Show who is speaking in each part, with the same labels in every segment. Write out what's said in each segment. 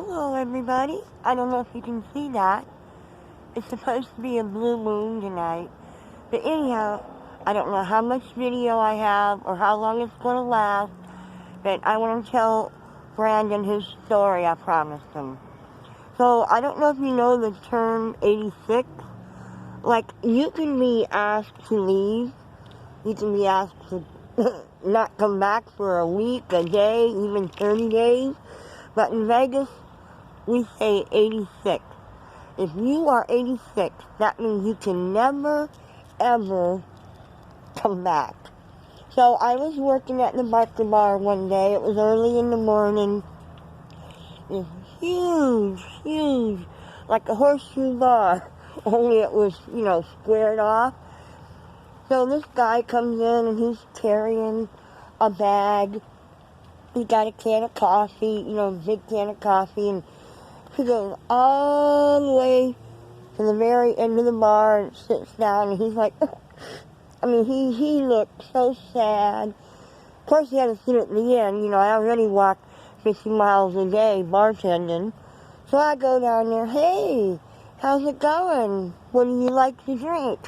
Speaker 1: Hello, everybody. I don't know if you can see that. It's supposed to be a blue moon tonight. But anyhow, I don't know how much video I have or how long it's going to last, but I want to tell Brandon his story I promised him. So, I don't know if you know the term 86. Like, you can be asked to leave. You can be asked to not come back for a week, a day, even 30 days. But in Vegas, we say 86. If you are 86, that means you can never, ever come back. So I was working at the Barker Bar one day. It was early in the morning. It was huge, like a horseshoe bar. Only it was, squared off. So this guy comes in and he's carrying a bag. He got a can of coffee, big can of coffee, and he goes all the way to the very end of the bar and sits down, and he's like, he looked so sad. Of course, he had to sit at the end. I already walked 50 miles a day bartending. So I go down there, hey, how's it going? What do you like to drink?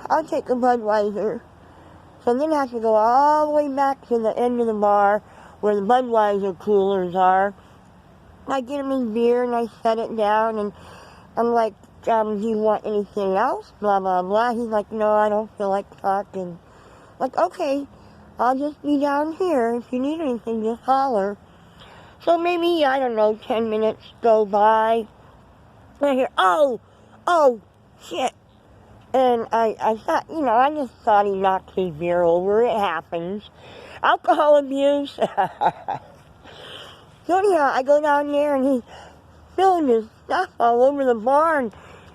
Speaker 1: I'll take a Budweiser. So then I have to go all the way back to the end of the bar where the Budweiser coolers are. I get him his beer and I set it down and I'm like, do you want anything else? Blah, blah, blah. He's like, no, I don't feel like talking. Like, okay, I'll just be down here. If you need anything, just holler. So maybe, 10 minutes go by. And I hear, oh, shit. And I thought, I just thought he knocked his beer over. It happens. Alcohol abuse. So anyhow, I go down there and he's filling his stuff all over the bar. And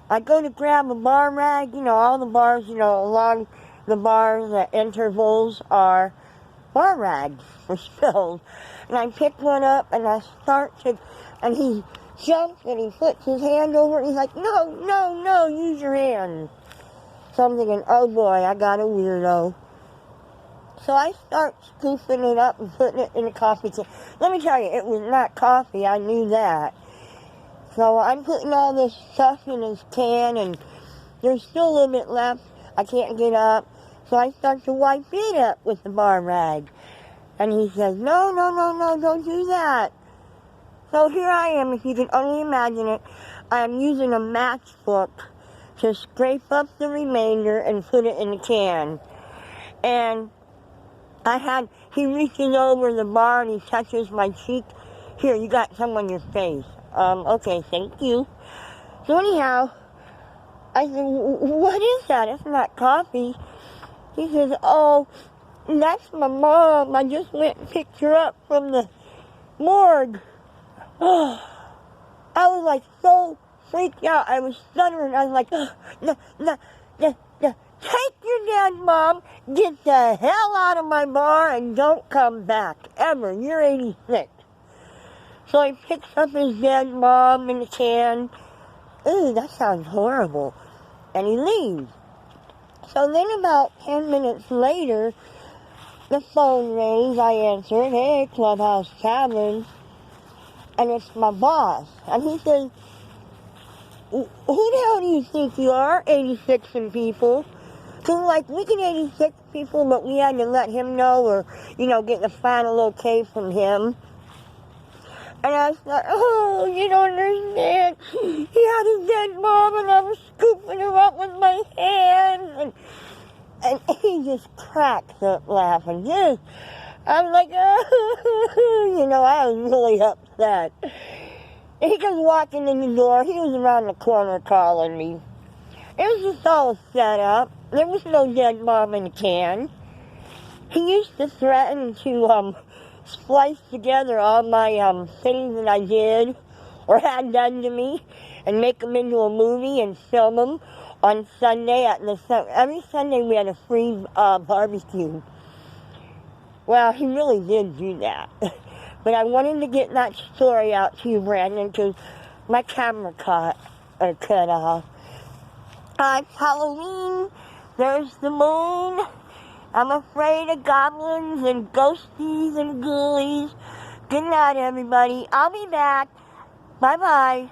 Speaker 1: I go to grab a bar rag. All the bars, along the bars, the intervals are bar rags for spills. And I pick one up and I start to, and he jumps and he puts his hand over it. He's like, no, use your hands. So I'm thinking, oh boy, I got a weirdo. So I start scooping it up and putting it in a coffee can. Let me tell you, it was not coffee, I knew that. So I'm putting all this stuff in his can and there's still a little bit left. I can't get up. So I start to wipe it up with the bar rag. And he says, no, don't do that. So here I am, if you can only imagine it. I am using a matchbook to scrape up the remainder and put it in the can. And he reaches over the bar and he touches my cheek. Here, you got some on your face. Okay, thank you. So anyhow, I said, what is that? It's not coffee. He says, oh, that's my mom. I just went and picked her up from the morgue. Oh, I was like so freaked out. I was stuttering. I was like, no. Take your dead mom, get the hell out of my bar, and don't come back, ever. You're 86. So he picks up his dead mom in the can. Ooh, that sounds horrible. And he leaves. So then about 10 minutes later, the phone rings. I answer it. Hey, Clubhouse Tavern. And it's my boss. And he says, who the hell do you think you are, 86 and people? Because, we can 86 people, but we had to let him know or, get the final okay from him. And I thought, oh, you don't understand. He had his dead mom, and I was scooping her up with my hand. And he just cracks up laughing. I'm like, I was really upset. And he comes walking in the door. He was around the corner calling me. It was just all set up. There was no dead mom in the can. He used to threaten to splice together all my things that I did or had done to me and make them into a movie and film them on Sunday. Every Sunday we had a free barbecue. Well, he really did do that. But I wanted to get that story out to you, Brandon, because my camera cut off. It's Halloween. There's the moon. I'm afraid of goblins and ghosties and ghoulies. Good night, everybody. I'll be back. Bye-bye.